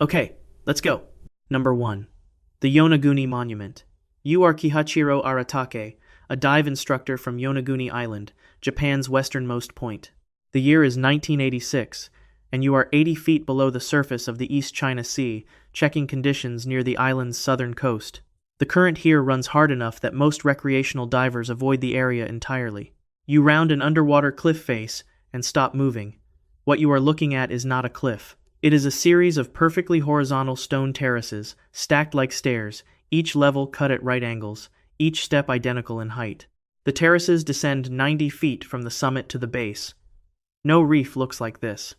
Okay, let's go. Number 1. The Yonaguni Monument. You are Kihachiro Aratake, a dive instructor from Yonaguni Island, Japan's westernmost point. The year is 1986, and you are 80 feet below the surface of the East China Sea, checking conditions near the island's southern coast. The current here runs hard enough that most recreational divers avoid the area entirely. You round an underwater cliff face and stop moving. What you are looking at is not a cliff. It is a series of perfectly horizontal stone terraces, stacked like stairs, each level cut at right angles, each step identical in height. The terraces descend 90 feet from the summit to the base. No reef looks like this.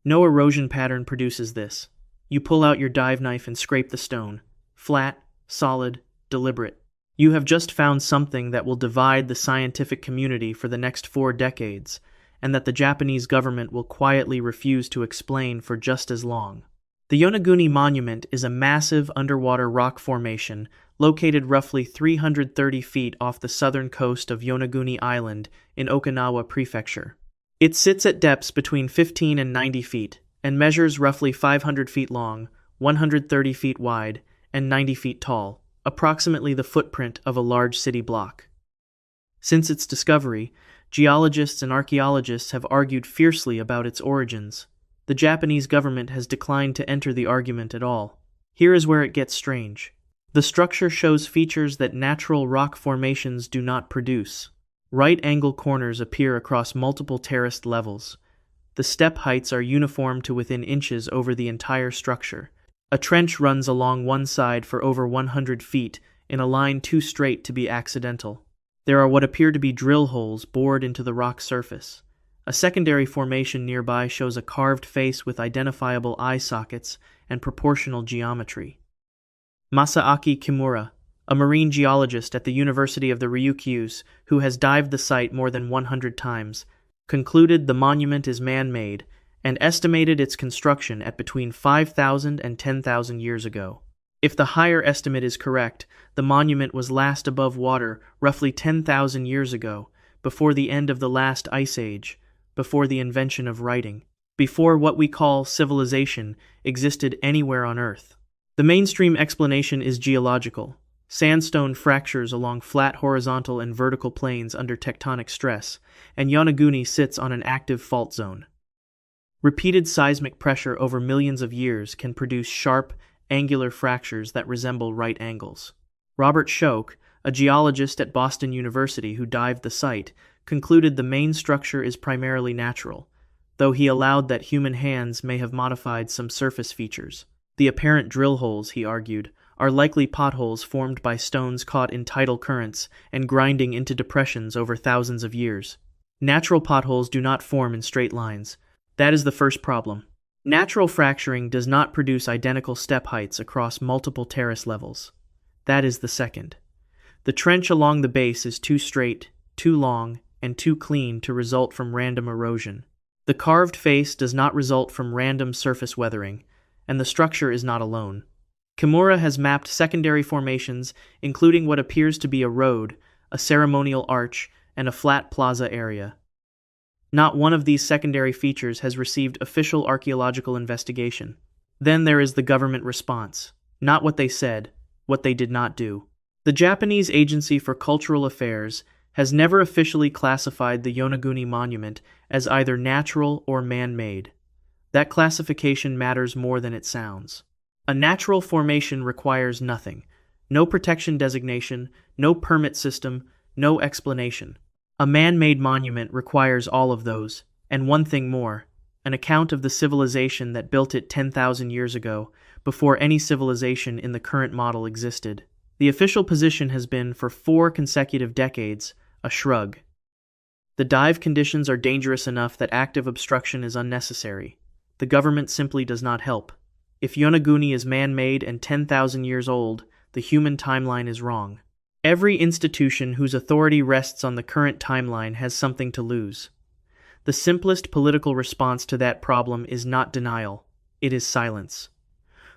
No erosion pattern produces this. You pull out your dive knife and scrape the stone. Flat, solid, deliberate. You have just found something that will divide the scientific community for the next 4 decades, and that the Japanese government will quietly refuse to explain for just as long. The Yonaguni Monument is a massive underwater rock formation located roughly 330 feet off the southern coast of Yonaguni Island in Okinawa Prefecture. It sits at depths between 15 and 90 feet, and measures roughly 500 feet long, 130 feet wide, and 90 feet tall, approximately the footprint of a large city block. Since its discovery, geologists and archaeologists have argued fiercely about its origins. The Japanese government has declined to enter the argument at all. Here is where it gets strange. The structure shows features that natural rock formations do not produce. Right-angle corners appear across multiple terraced levels. The step heights are uniform to within inches over the entire structure. A trench runs along one side for over 100 feet in a line too straight to be accidental. There are what appear to be drill holes bored into the rock surface. A secondary formation nearby shows a carved face with identifiable eye sockets and proportional geometry. Masaaki Kimura, a marine geologist at the University of the Ryukyus who has dived the site more than 100 times, concluded the monument is man-made and estimated its construction at between 5,000 and 10,000 years ago. If the higher estimate is correct, the monument was last above water roughly 10,000 years ago, before the end of the last ice age, before the invention of writing, before what we call civilization existed anywhere on Earth. The mainstream explanation is geological. Sandstone fractures along flat horizontal and vertical planes under tectonic stress, and Yonaguni sits on an active fault zone. Repeated seismic pressure over millions of years can produce sharp, angular fractures that resemble right angles. Robert Schoch, a geologist at Boston University who dived the site, concluded the main structure is primarily natural, though he allowed that human hands may have modified some surface features. The apparent drill holes, he argued, are likely potholes formed by stones caught in tidal currents and grinding into depressions over thousands of years. Natural potholes do not form in straight lines. That is the first problem. Natural fracturing does not produce identical step heights across multiple terrace levels. That is the second. The trench along the base is too straight, too long, and too clean to result from random erosion. The carved face does not result from random surface weathering, and the structure is not alone. Kimura has mapped secondary formations, including what appears to be a road, a ceremonial arch, and a flat plaza area. Not one of these secondary features has received official archaeological investigation. Then there is the government response. Not what they said, what they did not do. The Japanese Agency for Cultural Affairs has never officially classified the Yonaguni Monument as either natural or man-made. That classification matters more than it sounds. A natural formation requires nothing. No protection designation, no permit system, no explanation. A man-made monument requires all of those, and one thing more, an account of the civilization that built it 10,000 years ago, before any civilization in the current model existed. The official position has been, for 4 consecutive decades, a shrug. The dive conditions are dangerous enough that active obstruction is unnecessary. The government simply does not help. If Yonaguni is man-made and 10,000 years old, the human timeline is wrong. Every institution whose authority rests on the current timeline has something to lose. The simplest political response to that problem is not denial, it is silence.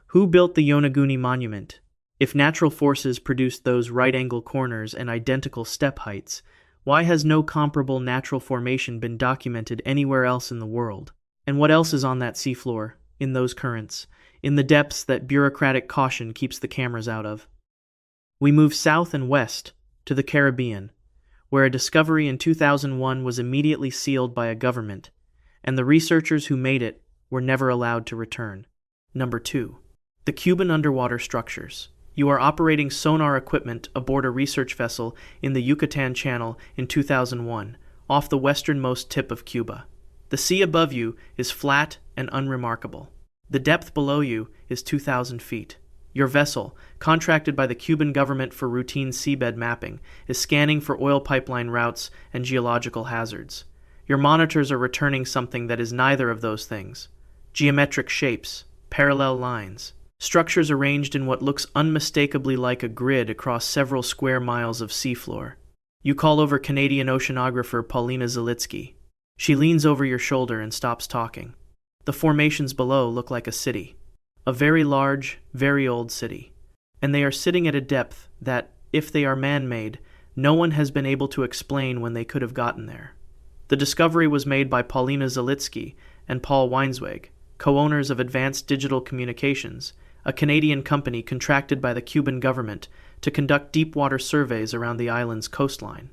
Who built the Yonaguni Monument? If natural forces produced those right-angle corners and identical step heights, why has no comparable natural formation been documented anywhere else in the world? And what else is on that seafloor, in those currents, in the depths that bureaucratic caution keeps the cameras out of. We move south and west to the Caribbean, where a discovery in 2001 was immediately sealed by a government, and the researchers who made it were never allowed to return. Number 2. The Cuban underwater structures. You are operating sonar equipment aboard a research vessel in the Yucatan Channel in 2001, off the westernmost tip of Cuba. The sea above you is flat and unremarkable. The depth below you is 2,000 feet. Your vessel, contracted by the Cuban government for routine seabed mapping, is scanning for oil pipeline routes and geological hazards. Your monitors are returning something that is neither of those things. Geometric shapes, parallel lines, structures arranged in what looks unmistakably like a grid across several square miles of seafloor. You call over Canadian oceanographer Paulina Zalitsky. She leans over your shoulder and stops talking. The formations below look like a city. A very large, very old city. And they are sitting at a depth that, if they are man-made, no one has been able to explain when they could have gotten there. The discovery was made by Paulina Zalitsky and Paul Weinsweg, co-owners of Advanced Digital Communications, a Canadian company contracted by the Cuban government to conduct deep-water surveys around the island's coastline.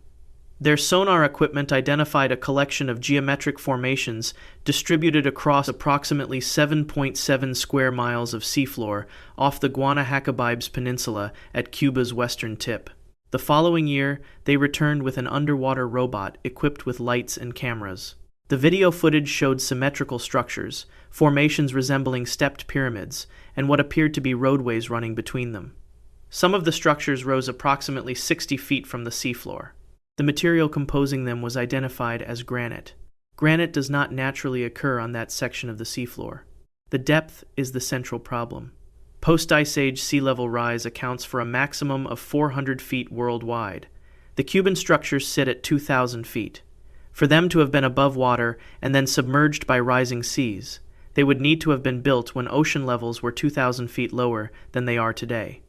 Their sonar equipment identified a collection of geometric formations distributed across approximately 7.7 square miles of seafloor off the Guanahacoibes Peninsula at Cuba's western tip. The following year, they returned with an underwater robot equipped with lights and cameras. The video footage showed symmetrical structures, formations resembling stepped pyramids, and what appeared to be roadways running between them. Some of the structures rose approximately 60 feet from the seafloor. The material composing them was identified as granite. Granite does not naturally occur on that section of the seafloor. The depth is the central problem. Post-Ice Age sea level rise accounts for a maximum of 400 feet worldwide. The Cuban structures sit at 2,000 feet. For them to have been above water and then submerged by rising seas, they would need to have been built when ocean levels were 2,000 feet lower than they are today.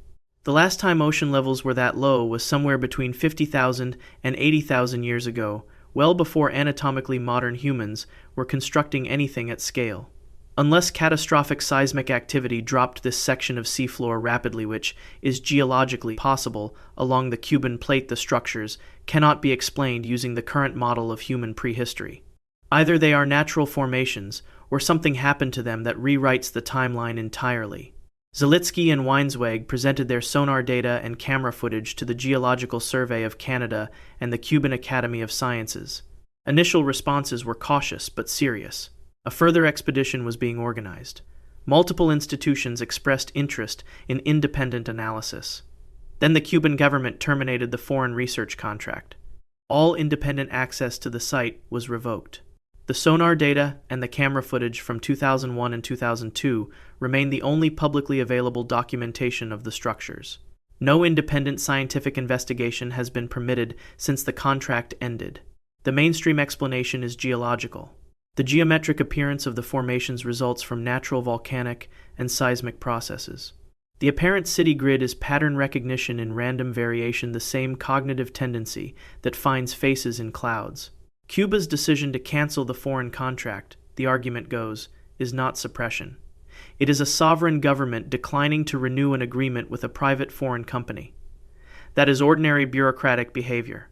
The last time ocean levels were that low was somewhere between 50,000 and 80,000 years ago, well before anatomically modern humans were constructing anything at scale. Unless catastrophic seismic activity dropped this section of seafloor rapidly, which is geologically possible along the Cuban plate, the structures cannot be explained using the current model of human prehistory. Either they are natural formations, or something happened to them that rewrites the timeline entirely. Zalitsky and Weinsweg presented their sonar data and camera footage to the Geological Survey of Canada and the Cuban Academy of Sciences. Initial responses were cautious but serious. A further expedition was being organized. Multiple institutions expressed interest in independent analysis. Then the Cuban government terminated the foreign research contract. All independent access to the site was revoked. The sonar data and the camera footage from 2001 and 2002 remain the only publicly available documentation of the structures. No independent scientific investigation has been permitted since the contract ended. The mainstream explanation is geological. The geometric appearance of the formations results from natural volcanic and seismic processes. The apparent city grid is pattern recognition in random variation, the same cognitive tendency that finds faces in clouds. Cuba's decision to cancel the foreign contract, the argument goes, is not suppression. It is a sovereign government declining to renew an agreement with a private foreign company. That is ordinary bureaucratic behavior.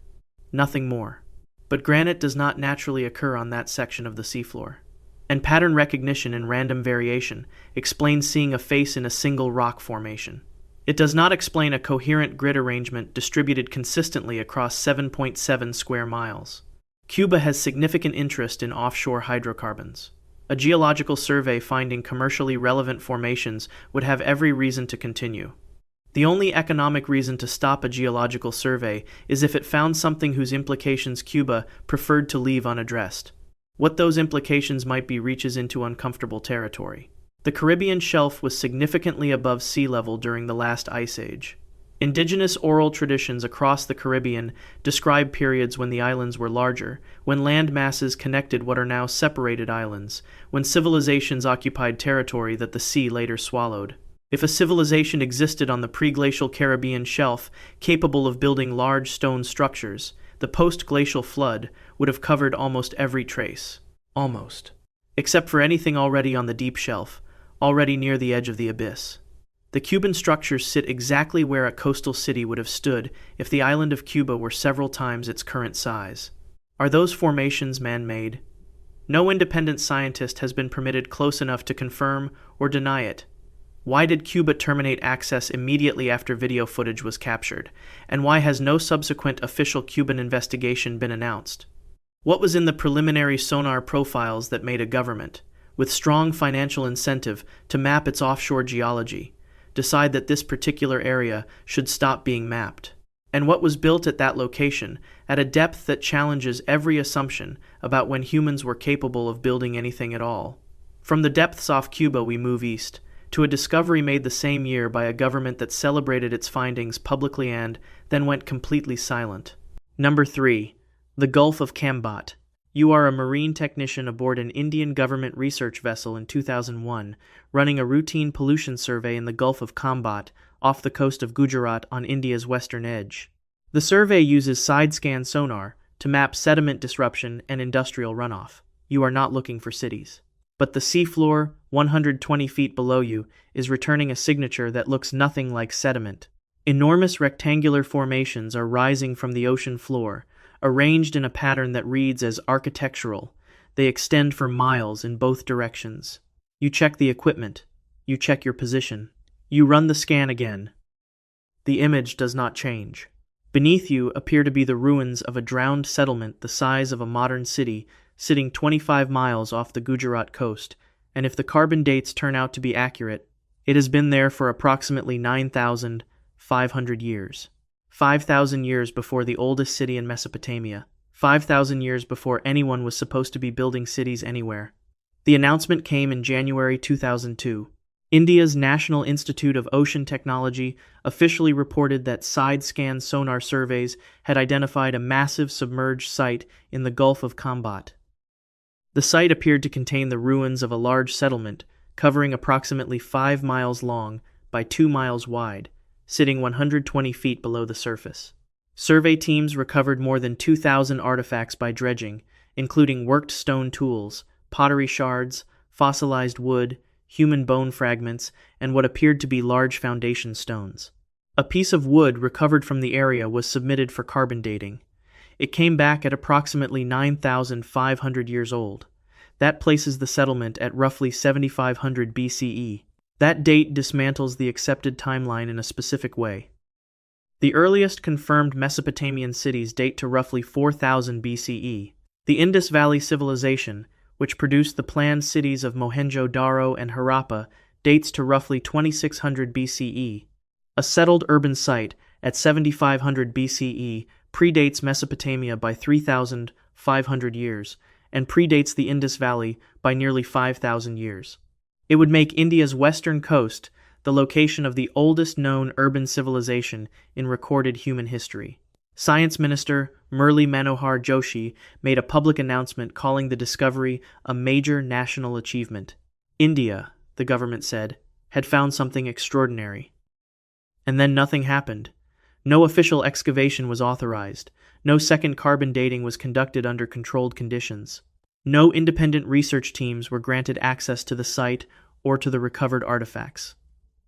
Nothing more. But granite does not naturally occur on that section of the seafloor. And pattern recognition in random variation explains seeing a face in a single rock formation. It does not explain a coherent grid arrangement distributed consistently across 7.7 square miles. Cuba has significant interest in offshore hydrocarbons. A geological survey finding commercially relevant formations would have every reason to continue. The only economic reason to stop a geological survey is if it found something whose implications Cuba preferred to leave unaddressed. What those implications might be reaches into uncomfortable territory. The Caribbean shelf was significantly above sea level during the last ice age. Indigenous oral traditions across the Caribbean describe periods when the islands were larger, when land masses connected what are now separated islands, when civilizations occupied territory that the sea later swallowed. If a civilization existed on the pre-glacial Caribbean shelf capable of building large stone structures, the post-glacial flood would have covered almost every trace. Almost. Except for anything already on the deep shelf, already near the edge of the abyss. The Cuban structures sit exactly where a coastal city would have stood if the island of Cuba were several times its current size. Are those formations man-made? No independent scientist has been permitted close enough to confirm or deny it. Why did Cuba terminate access immediately after video footage was captured? And why has no subsequent official Cuban investigation been announced? What was in the preliminary sonar profiles that made a government, with strong financial incentive to map its offshore geology, decide that this particular area should stop being mapped? And what was built at that location, at a depth that challenges every assumption about when humans were capable of building anything at all? From the depths off Cuba we move east, to a discovery made the same year by a government that celebrated its findings publicly and then went completely silent. Number 3. The Gulf of Khambhat. You are a marine technician aboard an Indian government research vessel in 2001, running a routine pollution survey in the Gulf of Khambhat, off the coast of Gujarat on India's western edge. The survey uses side-scan sonar to map sediment disruption and industrial runoff. You are not looking for cities. But the seafloor, 120 feet below you, is returning a signature that looks nothing like sediment. Enormous rectangular formations are rising from the ocean floor, arranged in a pattern that reads as architectural. They extend for miles in both directions. You check the equipment. You check your position. You run the scan again. The image does not change. Beneath you appear to be the ruins of a drowned settlement the size of a modern city, sitting 25 miles off the Gujarat coast, and if the carbon dates turn out to be accurate, it has been there for approximately 9,500 years. 5,000 years before the oldest city in Mesopotamia. 5,000 years before anyone was supposed to be building cities anywhere. The announcement came in January 2002. India's National Institute of Ocean Technology officially reported that side-scan sonar surveys had identified a massive submerged site in the Gulf of Khambhat. The site appeared to contain the ruins of a large settlement, covering approximately 5 miles long by 2 miles wide, sitting 120 feet below the surface. Survey teams recovered more than 2,000 artifacts by dredging, including worked stone tools, pottery shards, fossilized wood, human bone fragments, and what appeared to be large foundation stones. A piece of wood recovered from the area was submitted for carbon dating. It came back at approximately 9,500 years old. That places the settlement at roughly 7,500 BCE. That date dismantles the accepted timeline in a specific way. The earliest confirmed Mesopotamian cities date to roughly 4000 BCE. The Indus Valley Civilization, which produced the planned cities of Mohenjo-Daro and Harappa, dates to roughly 2600 BCE. A settled urban site at 7500 BCE predates Mesopotamia by 3,500 years and predates the Indus Valley by nearly 5,000 years. It would make India's western coast the location of the oldest known urban civilization in recorded human history. Science Minister Murli Manohar Joshi made a public announcement calling the discovery a major national achievement. India, the government said, had found something extraordinary. And then nothing happened. No official excavation was authorized. No second carbon dating was conducted under controlled conditions. No independent research teams were granted access to the site or to the recovered artifacts.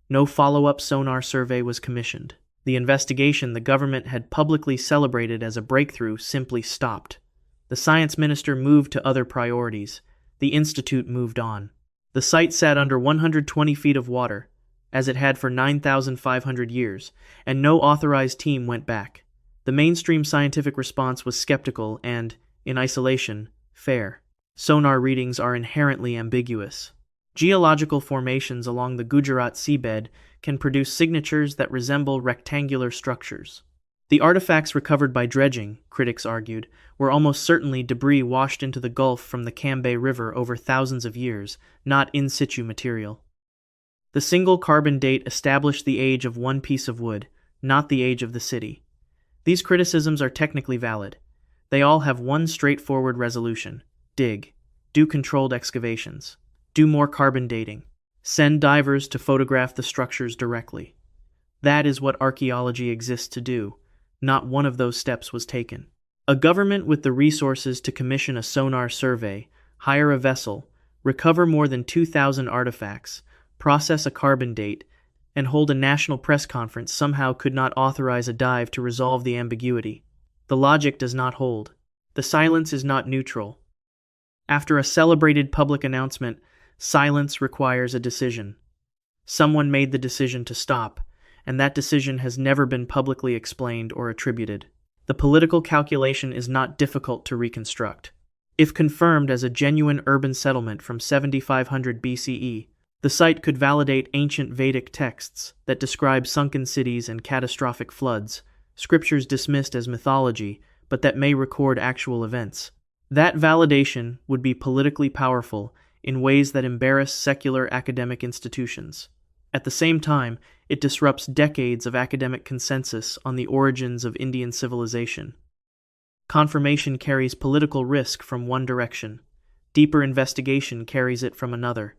No follow-up sonar survey was commissioned. The investigation the government had publicly celebrated as a breakthrough simply stopped. The science minister moved to other priorities. The institute moved on. The site sat under 120 feet of water, as it had for 9,500 years, and no authorized team went back. The mainstream scientific response was skeptical and, in isolation, fair. Sonar readings are inherently ambiguous. Geological formations along the Gujarat seabed can produce signatures that resemble rectangular structures. The artifacts recovered by dredging, critics argued, were almost certainly debris washed into the Gulf from the Baiae River over thousands of years, not in situ material. The single carbon date established the age of one piece of wood, not the age of the city. These criticisms are technically valid. They all have one straightforward resolution: dig, do controlled excavations, do more carbon dating, send divers to photograph the structures directly. That is what archaeology exists to do. Not one of those steps was taken. A government with the resources to commission a sonar survey, hire a vessel, recover more than 2,000 artifacts, process a carbon date, and hold a national press conference somehow could not authorize a dive to resolve the ambiguity. The logic does not hold. The silence is not neutral. After a celebrated public announcement, silence requires a decision. Someone made the decision to stop, and that decision has never been publicly explained or attributed. The political calculation is not difficult to reconstruct. If confirmed as a genuine urban settlement from 7500 BCE, the site could validate ancient Vedic texts that describe sunken cities and catastrophic floods, scriptures dismissed as mythology, but that may record actual events. That validation would be politically powerful in ways that embarrass secular academic institutions. At the same time, it disrupts decades of academic consensus on the origins of Indian civilization. Confirmation carries political risk from one direction. Deeper investigation carries it from another.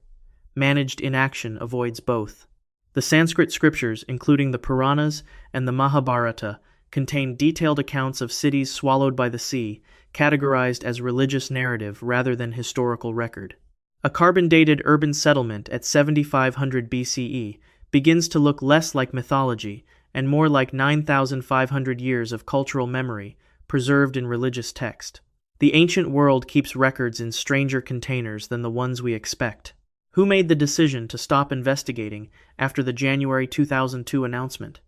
Managed inaction avoids both. The Sanskrit scriptures, including the Puranas and the Mahabharata, contain detailed accounts of cities swallowed by the sea, categorized as religious narrative rather than historical record. A carbon-dated urban settlement at 7500 BCE begins to look less like mythology and more like 9,500 years of cultural memory preserved in religious text. The ancient world keeps records in stranger containers than the ones we expect. Who made the decision to stop investigating after the January 2002 announcement?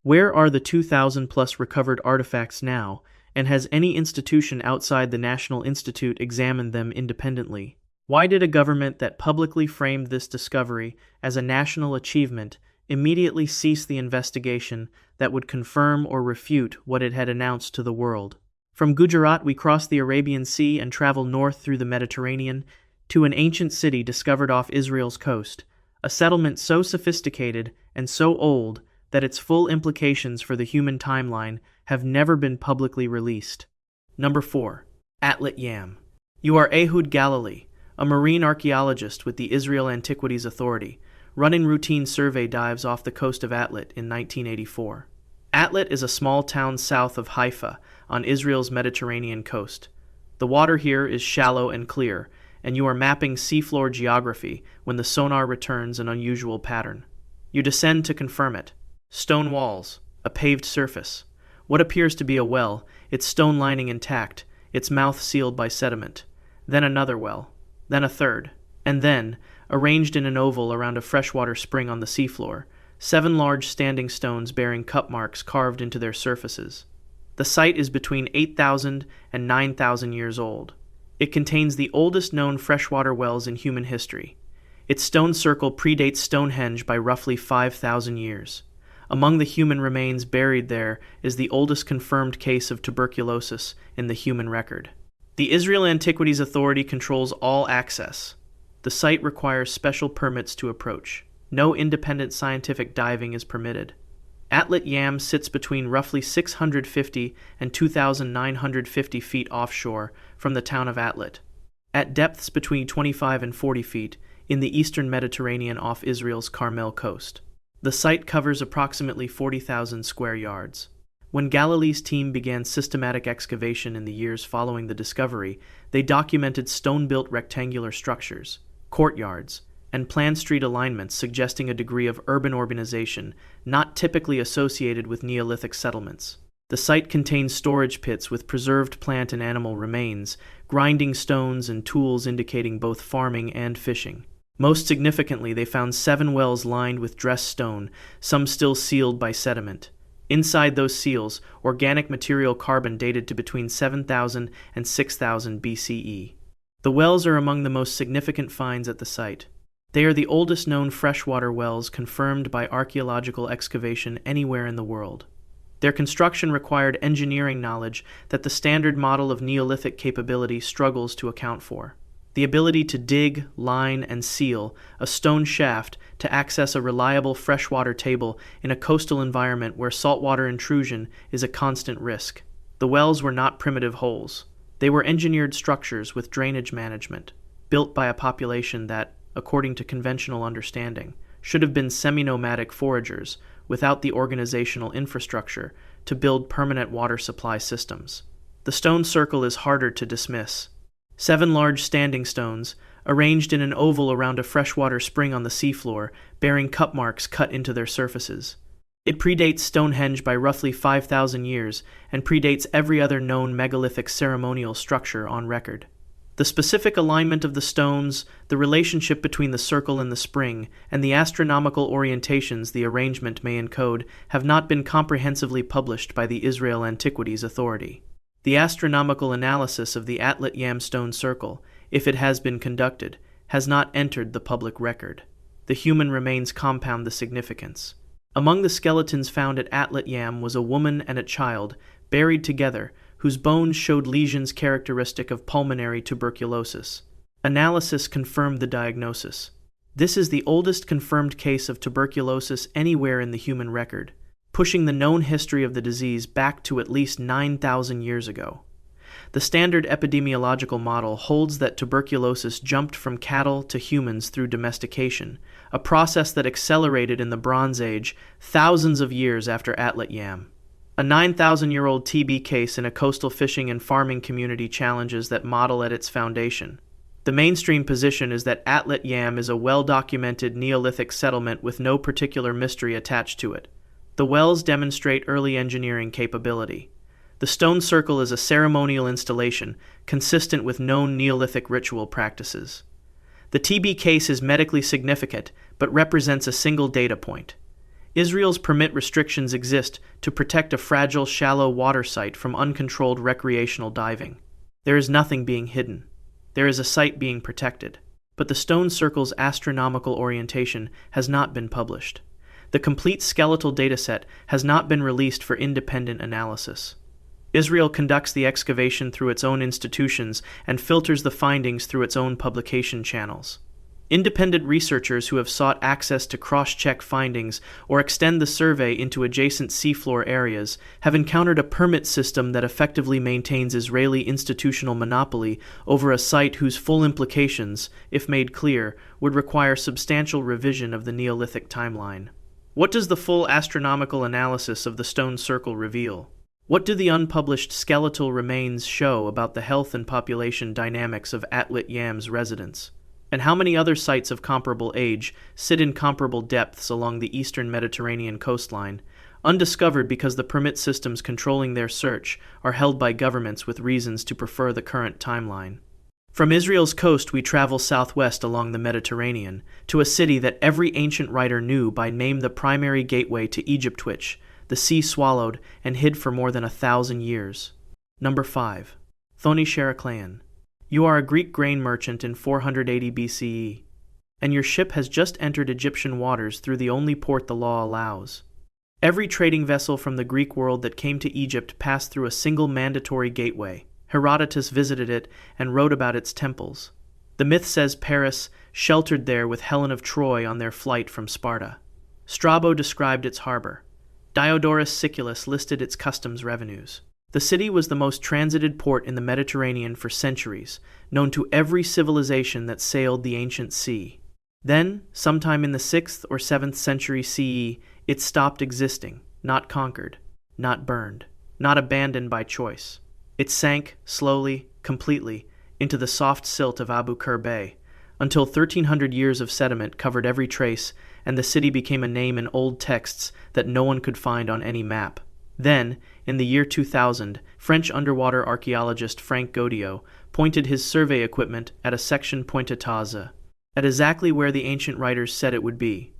Where are the 2,000-plus recovered artifacts now, and has any institution outside the National Institute examined them independently? Why did a government that publicly framed this discovery as a national achievement immediately cease the investigation that would confirm or refute what it had announced to the world? From Gujarat we cross the Arabian Sea and travel north through the Mediterranean to an ancient city discovered off Israel's coast, a settlement so sophisticated and so old that its full implications for the human timeline have never been publicly released. Number 4. Atlit Yam. You are Ehud Galilee, a marine archaeologist with the Israel Antiquities Authority, running routine survey dives off the coast of Atlit in 1984. Atlit is a small town south of Haifa on Israel's Mediterranean coast. The water here is shallow and clear, and you are mapping seafloor geography when the sonar returns an unusual pattern. You descend to confirm it. Stone walls, a paved surface. What appears to be a well, its stone lining intact, its mouth sealed by sediment. Then another well. Then a third. And then, arranged in an oval around a freshwater spring on the seafloor, 7 large standing stones bearing cup marks carved into their surfaces. The site is between 8,000 and 9,000 years old. It contains the oldest known freshwater wells in human history. Its stone circle predates Stonehenge by roughly 5,000 years. Among the human remains buried there is the oldest confirmed case of tuberculosis in the human record. The Israel Antiquities Authority controls all access. The site requires special permits to approach. No independent scientific diving is permitted. Atlit Yam sits between roughly 650 and 2,950 feet offshore from the town of Atlit, at depths between 25 and 40 feet in the eastern Mediterranean off Israel's Carmel coast. The site covers approximately 40,000 square yards. When Galilee's team began systematic excavation in the years following the discovery, they documented stone-built rectangular structures, courtyards, and planned street alignments suggesting a degree of urban urbanization not typically associated with Neolithic settlements. The site contains storage pits with preserved plant and animal remains, grinding stones and tools indicating both farming and fishing. Most significantly, they found 7 wells lined with dressed stone, some still sealed by sediment. Inside those seals, organic material carbon dated to between 7,000 and 6,000 BCE. The wells are among the most significant finds at the site. They are the oldest known freshwater wells confirmed by archaeological excavation anywhere in the world. Their construction required engineering knowledge that the standard model of Neolithic capability struggles to account for. The ability to dig, line, and seal a stone shaft to access a reliable freshwater table in a coastal environment where saltwater intrusion is a constant risk. The wells were not primitive holes. They were engineered structures with drainage management, built by a population that, according to conventional understanding, should have been semi-nomadic foragers without the organizational infrastructure to build permanent water supply systems. The stone circle is harder to dismiss. 7 large standing stones, arranged in an oval around a freshwater spring on the seafloor, bearing cup marks cut into their surfaces. It predates Stonehenge by roughly 5,000 years and predates every other known megalithic ceremonial structure on record. The specific alignment of the stones, the relationship between the circle and the spring, and the astronomical orientations the arrangement may encode have not been comprehensively published by the Israel Antiquities Authority. The astronomical analysis of the Atlit Yam stone circle, if it has been conducted, has not entered the public record. The human remains compound the significance. Among the skeletons found at Atlit Yam was a woman and a child, buried together, whose bones showed lesions characteristic of pulmonary tuberculosis. Analysis confirmed the diagnosis. This is the oldest confirmed case of tuberculosis anywhere in the human record, pushing the known history of the disease back to at least 9,000 years ago. The standard epidemiological model holds that tuberculosis jumped from cattle to humans through domestication, a process that accelerated in the Bronze Age thousands of years after Atlit Yam. A 9,000-year-old TB case in a coastal fishing and farming community challenges that model at its foundation. The mainstream position is that Atlit Yam is a well-documented Neolithic settlement with no particular mystery attached to it. The wells demonstrate early engineering capability. The stone circle is a ceremonial installation consistent with known Neolithic ritual practices. The TB case is medically significant but represents a single data point. Israel's permit restrictions exist to protect a fragile, shallow water site from uncontrolled recreational diving. There is nothing being hidden. There is a site being protected. But the stone circle's astronomical orientation has not been published. The complete skeletal dataset has not been released for independent analysis. Israel conducts the excavation through its own institutions and filters the findings through its own publication channels. Independent researchers who have sought access to cross-check findings or extend the survey into adjacent seafloor areas have encountered a permit system that effectively maintains Israeli institutional monopoly over a site whose full implications, if made clear, would require substantial revision of the Neolithic timeline. What does the full astronomical analysis of the stone circle reveal? What do the unpublished skeletal remains show about the health and population dynamics of Atlit Yam's residents? And how many other sites of comparable age sit in comparable depths along the eastern Mediterranean coastline, undiscovered because the permit systems controlling their search are held by governments with reasons to prefer the current timeline? From Israel's coast we travel southwest along the Mediterranean, to a city that every ancient writer knew by name the primary gateway to Egypt, which the sea swallowed and hid for more than 1,000 years. Number 5. Thonis-Heracleion. You are a Greek grain merchant in 480 BCE, and your ship has just entered Egyptian waters through the only port the law allows. Every trading vessel from the Greek world that came to Egypt passed through a single mandatory gateway. Herodotus visited it and wrote about its temples. The myth says Paris sheltered there with Helen of Troy on their flight from Sparta. Strabo described its harbor. Diodorus Siculus listed its customs revenues. The city was the most transited port in the Mediterranean for centuries, known to every civilization that sailed the ancient sea. Then, sometime in the 6th or 7th century CE, it stopped existing, not conquered, not burned, not abandoned by choice. It sank, slowly, completely, into the soft silt of Abu Qir Bay, until 1,300 years of sediment covered every trace, and the city became a name in old texts that no one could find on any map. Then, in the year 2000, French underwater archaeologist Frank Godiot pointed his survey equipment at a section Pointe-à-Taza, at exactly where the ancient writers said it would be.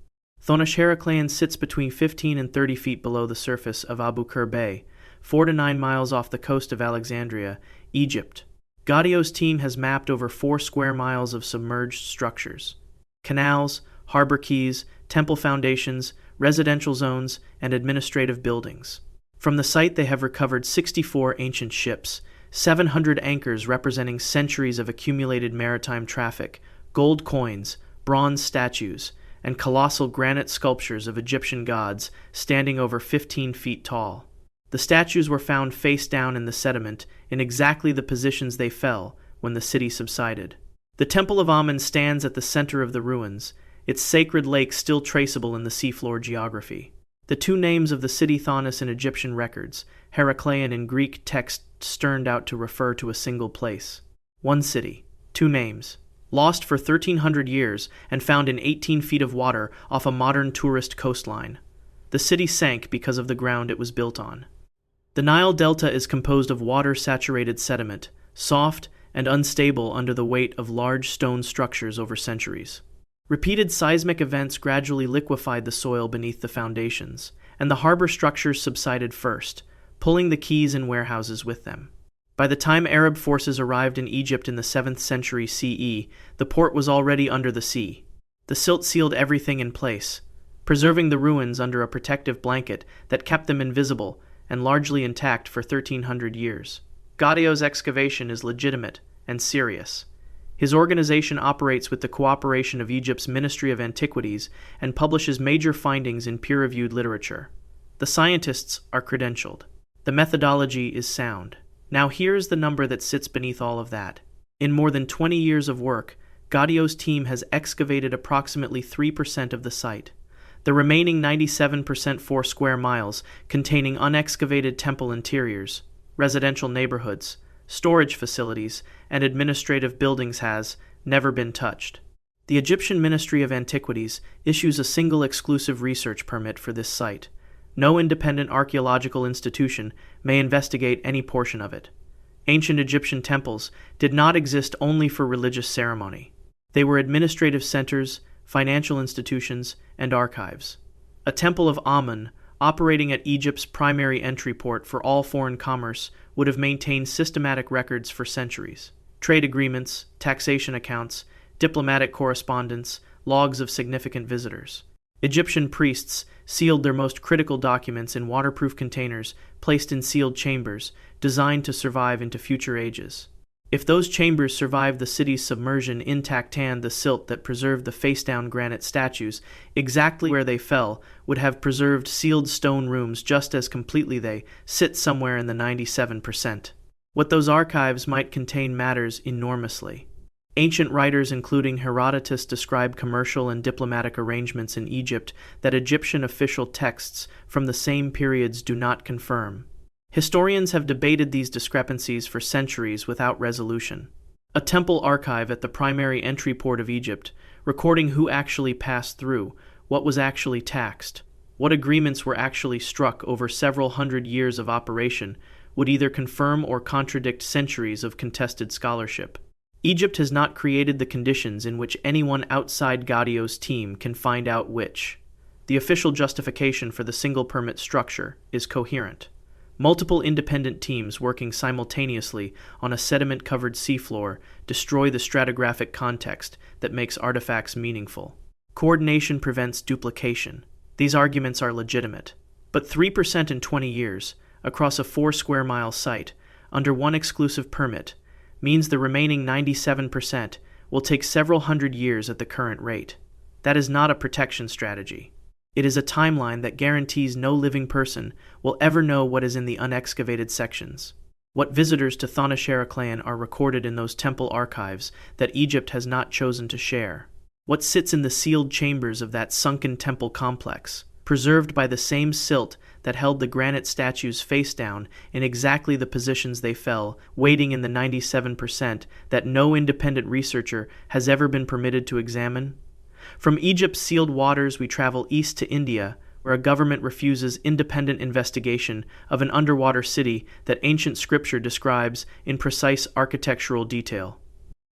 Thonis-Heracleion sits between 15 and 30 feet below the surface of Abu Qir Bay, 4 to 9 miles off the coast of Alexandria, Egypt. Godiot's team has mapped over 4 square miles of submerged structures. Canals, harbor quays, temple foundations, residential zones, and administrative buildings. From the site they have recovered 64 ancient ships, 700 anchors representing centuries of accumulated maritime traffic, gold coins, bronze statues, and colossal granite sculptures of Egyptian gods standing over 15 feet tall. The statues were found face down in the sediment in exactly the positions they fell when the city subsided. The Temple of Amun stands at the center of the ruins, its sacred lake still traceable in the seafloor geography. The 2 names of the city Thonis in Egyptian records, Heracleion in Greek text, turned out to refer to a single place. 1 city, 2 names, lost for 1,300 years and found in 18 feet of water off a modern tourist coastline. The city sank because of the ground it was built on. The Nile Delta is composed of water-saturated sediment, soft and unstable under the weight of large stone structures over centuries. Repeated seismic events gradually liquefied the soil beneath the foundations, and the harbor structures subsided first, pulling the quays and warehouses with them. By the time Arab forces arrived in Egypt in the 7th century CE, the port was already under the sea. The silt sealed everything in place, preserving the ruins under a protective blanket that kept them invisible and largely intact for 1,300 years. Gaudios's excavation is legitimate and serious. His organization operates with the cooperation of Egypt's Ministry of Antiquities and publishes major findings in peer-reviewed literature. The scientists are credentialed. The methodology is sound. Now here's the number that sits beneath all of that. In more than 20 years of work, Gaudios's team has excavated approximately 3% of the site. The remaining 97% 4 square miles, containing unexcavated temple interiors, residential neighborhoods, storage facilities, and administrative buildings has never been touched. The Egyptian Ministry of Antiquities issues a single exclusive research permit for this site. No independent archaeological institution may investigate any portion of it. Ancient Egyptian temples did not exist only for religious ceremony. They were administrative centers, financial institutions, and archives. A temple of Amun, operating at Egypt's primary entry port for all foreign commerce, would have maintained systematic records for centuries. Trade agreements, taxation accounts, diplomatic correspondence, logs of significant visitors. Egyptian priests sealed their most critical documents in waterproof containers placed in sealed chambers, designed to survive into future ages. If those chambers survived the city's submersion intact, and the silt that preserved the face-down granite statues exactly where they fell would have preserved sealed stone rooms just as completely. They sit somewhere in the 97%. What those archives might contain matters enormously. Ancient writers including Herodotus describe commercial and diplomatic arrangements in Egypt that Egyptian official texts from the same periods do not confirm. Historians have debated these discrepancies for centuries without resolution. A temple archive at the primary entry port of Egypt, recording who actually passed through, what was actually taxed, what agreements were actually struck over several hundred years of operation, would either confirm or contradict centuries of contested scholarship. Egypt has not created the conditions in which anyone outside Gaudios's team can find out which. The official justification for the single permit structure is coherent. Multiple independent teams working simultaneously on a sediment-covered seafloor destroy the stratigraphic context that makes artifacts meaningful. Coordination prevents duplication. These arguments are legitimate. But 3% in 20 years, across a 4-square-mile site, under one exclusive permit, means the remaining 97% will take several hundred years at the current rate. That is not a protection strategy. It is a timeline that guarantees no living person will ever know what is in the unexcavated sections. What visitors to Thonis-Heracleion are recorded in those temple archives that Egypt has not chosen to share. What sits in the sealed chambers of that sunken temple complex, preserved by the same silt that held the granite statues face down in exactly the positions they fell, waiting in the 97% that no independent researcher has ever been permitted to examine? From Egypt's sealed waters we travel east to India, where a government refuses independent investigation of an underwater city that ancient scripture describes in precise architectural detail.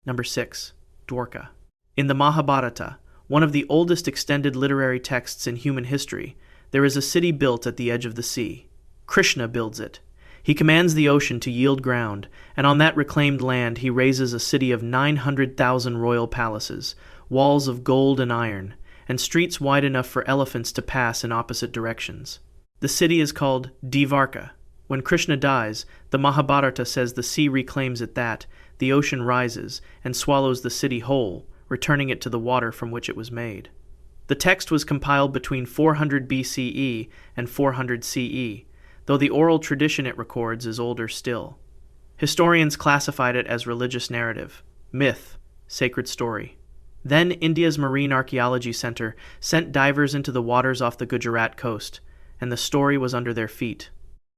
Number 6. Dwarka. In the Mahabharata, one of the oldest extended literary texts in human history, there is a city built at the edge of the sea. Krishna builds it. He commands the ocean to yield ground, and on that reclaimed land he raises a city of 900,000 royal palaces, walls of gold and iron, and streets wide enough for elephants to pass in opposite directions. The city is called Dwarka. When Krishna dies, the Mahabharata says the sea reclaims it, that the ocean rises and swallows the city whole, returning it to the water from which it was made. The text was compiled between 400 BCE and 400 CE, though the oral tradition it records is older still. Historians classified it as religious narrative, myth, sacred story. Then India's Marine Archaeology Center sent divers into the waters off the Gujarat coast, and the story was under their feet.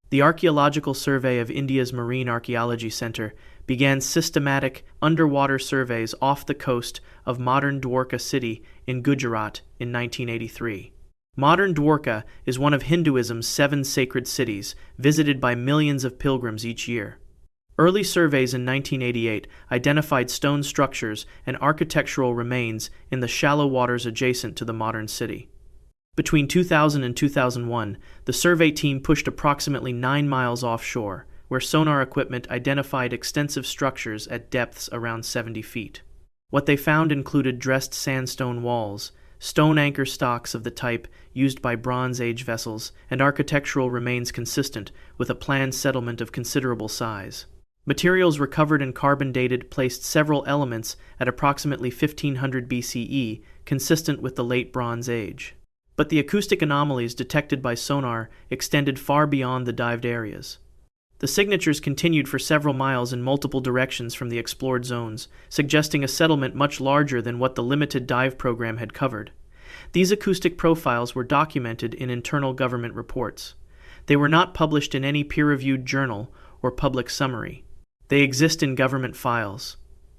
The Archaeological Survey of India's Marine Archaeology Center began systematic underwater surveys off the coast of modern Dwarka city in Gujarat in 1983. Modern Dwarka is one of Hinduism's 7 sacred cities, visited by millions of pilgrims each year. Early surveys in 1988 identified stone structures and architectural remains in the shallow waters adjacent to the modern city. Between 2000 and 2001, the survey team pushed approximately 9 miles offshore, where sonar equipment identified extensive structures at depths around 70 feet. What they found included dressed sandstone walls, stone anchor stocks of the type used by Bronze Age vessels, and architectural remains consistent with a planned settlement of considerable size. Materials recovered and carbon-dated placed several elements at approximately 1500 BCE, consistent with the late Bronze Age. But the acoustic anomalies detected by sonar extended far beyond the dived areas. The signatures continued for several miles in multiple directions from the explored zones, suggesting a settlement much larger than what the limited dive program had covered. These acoustic profiles were documented in internal government reports. They were not published in any peer-reviewed journal or public summary. They exist in government files.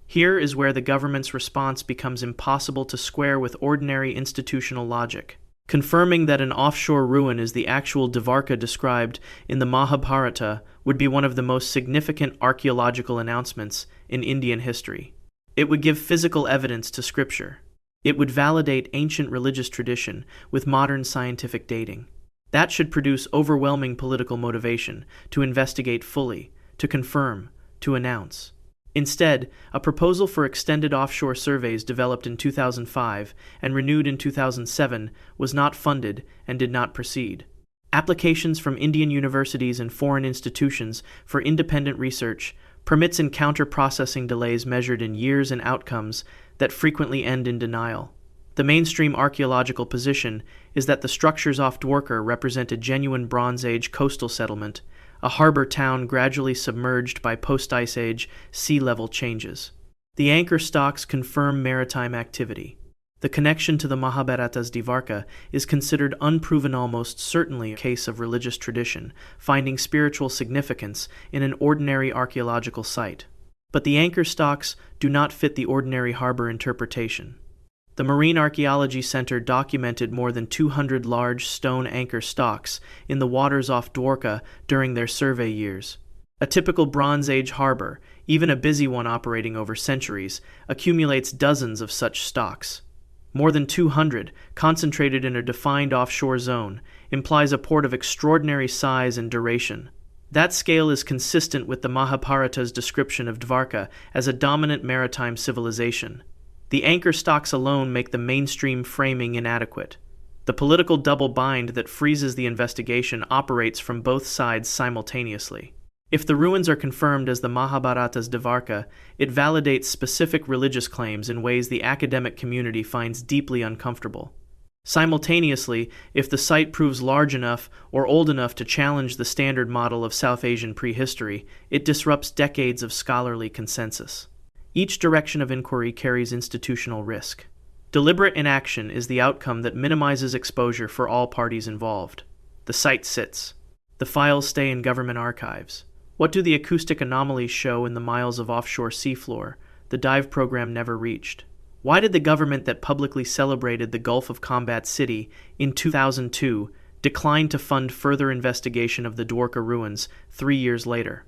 Here is where the government's response becomes impossible to square with ordinary institutional logic. Confirming that an offshore ruin is the actual Dwarka described in the Mahabharata would be one of the most significant archaeological announcements in Indian history. It would give physical evidence to scripture. It would validate ancient religious tradition with modern scientific dating. That should produce overwhelming political motivation to investigate fully, to confirm, to announce. Instead, a proposal for extended offshore surveys developed in 2005 and renewed in 2007 was not funded and did not proceed. Applications from Indian universities and foreign institutions for independent research permits encounter processing delays measured in years and outcomes that frequently end in denial. The mainstream archaeological position is that the structures off Dwarka represent a genuine Bronze Age coastal settlement, a harbor town gradually submerged by post-Ice Age sea level changes. The anchor stocks confirm maritime activity. The connection to the Mahabharata's Dwarka is considered unproven, almost certainly a case of religious tradition, finding spiritual significance in an ordinary archaeological site. But the anchor stocks do not fit the ordinary harbor interpretation. The Marine Archaeology Center documented more than 200 large stone anchor stocks in the waters off Dwarka during their survey years. A typical Bronze Age harbor, even a busy one operating over centuries, accumulates dozens of such stocks. More than 200, concentrated in a defined offshore zone, implies a port of extraordinary size and duration. That scale is consistent with the Mahabharata's description of Dwarka as a dominant maritime civilization. The anchor stocks alone make the mainstream framing inadequate. The political double bind that freezes the investigation operates from both sides simultaneously. If the ruins are confirmed as the Mahabharata's Dwarka, it validates specific religious claims in ways the academic community finds deeply uncomfortable. Simultaneously, if the site proves large enough or old enough to challenge the standard model of South Asian prehistory, it disrupts decades of scholarly consensus. Each direction of inquiry carries institutional risk. Deliberate inaction is the outcome that minimizes exposure for all parties involved. The site sits. The files stay in government archives. What do the acoustic anomalies show in the miles of offshore seafloor the dive program never reached? Why did the government that publicly celebrated the Gulf of Khambhat city in 2002 decline to fund further investigation of the Dwarka ruins 3 years later?